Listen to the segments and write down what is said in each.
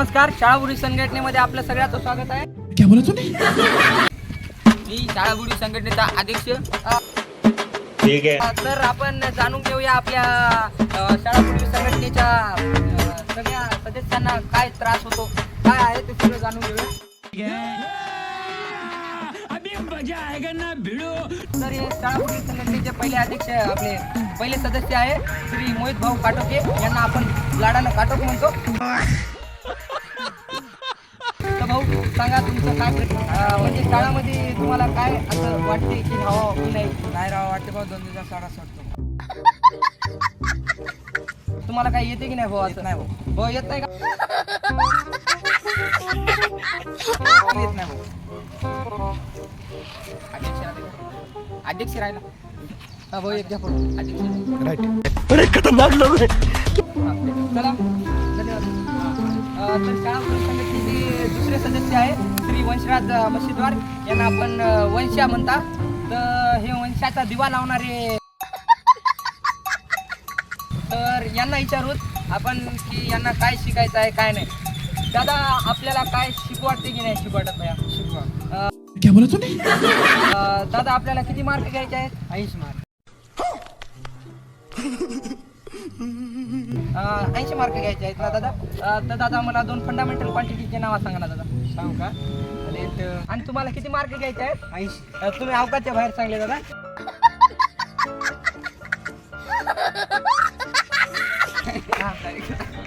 नमस्कार, शाळाबुडी संघटनेमध्ये आपलं सगळ्याचं स्वागत आहे. क्या बोला तूने? मी शाळाबुडी संघटनेचा अध्यक्ष. ठीक आहे. तर आपण जाणून घेऊया आपल्या शाळाबुडी संघटनेच्या सगळ्या सदस्यांना काय त्रास होतो, काय आहे ते सगळं जाणून घेऊया. तर हे शाळाबुडी संघटनेचे पहिले अध्यक्ष आपले पहिले सदस्य आहे श्री मोहित भाऊ काटोके, यांना आपण लाडानं काटोक म्हणतो. तर भाऊ सांगा तुमचं काय म्हणजे शाळामध्ये तुम्हाला काय असं वाटते की राहावं की नाही राहावं वाटते भाऊ. 2 दिवसात शाळा सोडतो. तुम्हाला काय येते की नाही भाऊ? असं नाही भाऊ. भाऊ येत नाही का? येत नाही भाऊ. अध्यक्ष राहिला. हा भाऊ एक घ्या फोटो. अध्यक्ष राईट. अरे खतरनाक लोक आहे. चला धन्यवाद. तर शाळाबुडी संघटनेचे दुसरे सदस्य आहे श्री वंशराज मशीदवार, यांना आपण वंशा म्हणतात. तर हे वंशाचा दिवा लावणारे. तर यांना विचारूच आपण की यांना काय शिकायचं आहे काय नाही. दादा आपल्याला काय शिकू वाटते की नाही शिकू वाटत नाही? शिकवा. क्या बोला तूने? दादा आपल्याला किती मार्क घ्यायचे आहेत? 80 मार्क. 80 मार्क घ्यायचे आहेत ना दादा? तर दादा मला 2 फंडामेंटल क्वांटिटीचे नाव सांगा ना दादा. सांगू का? आणि तुम्हाला किती मार्क घ्यायचे आहेत? 80. तुम्ही अवकाशच्या बाहेर सांगले दादा.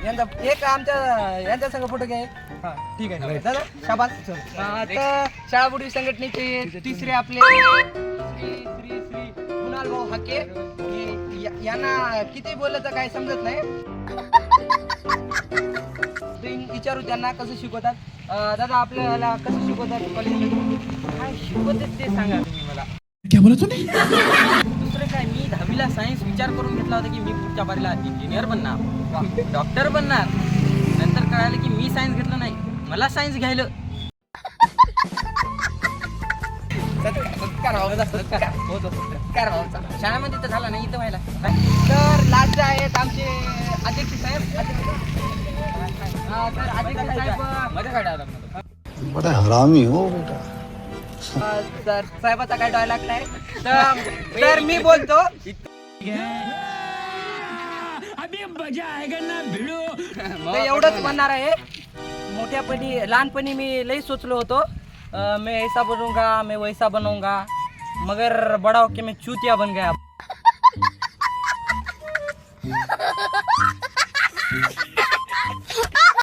यांचा एक आमच्या यांच्या संग फोटो घ्या. हा ठीक आहे दादा, शाबास. तर शाळाबुडी संघटनेचे तिसरे आपले श्री श्री श्री कुणाल भाऊ हाके, यांना किती बोललं तर काही समजत नाही. विचारू त्यांना कसं शिकवतात. दादा आपल्याला कसं शिकवतात कॉलेजमध्ये? काय शिकवतात ते सांगा तुम्ही मला. क्या बोला तूने? दुसरं काय, मी 10वीला सायन्स विचार करून घेतला होता की मी पुढच्या बारीला इंजिनियर बनणार, डॉक्टर बनणार. नंतर कळालं की मी सायन्स घेतलं नाही, मला सायन्स घ्यायला. शाळेमध्ये तर झाला नाही, इथं व्हायला. तर लास्ट आहेत आमचे अध्यक्ष साहेब. तर अध्यक्ष साहेब मध्ये काय डायलॉग? बड़ा हरामी हो बेटा. सर साहेबाचा काय डायलॉग नाही. तर मी बोलतो. एवढंच म्हणणार आहे. मोठ्यापणी लहानपणी मी लई सोचलो होतो, मैं ऐसा बनूंगा, मैं वैसा बनूंगा, मगर बड़ा होके मैं चूतिया बन गया.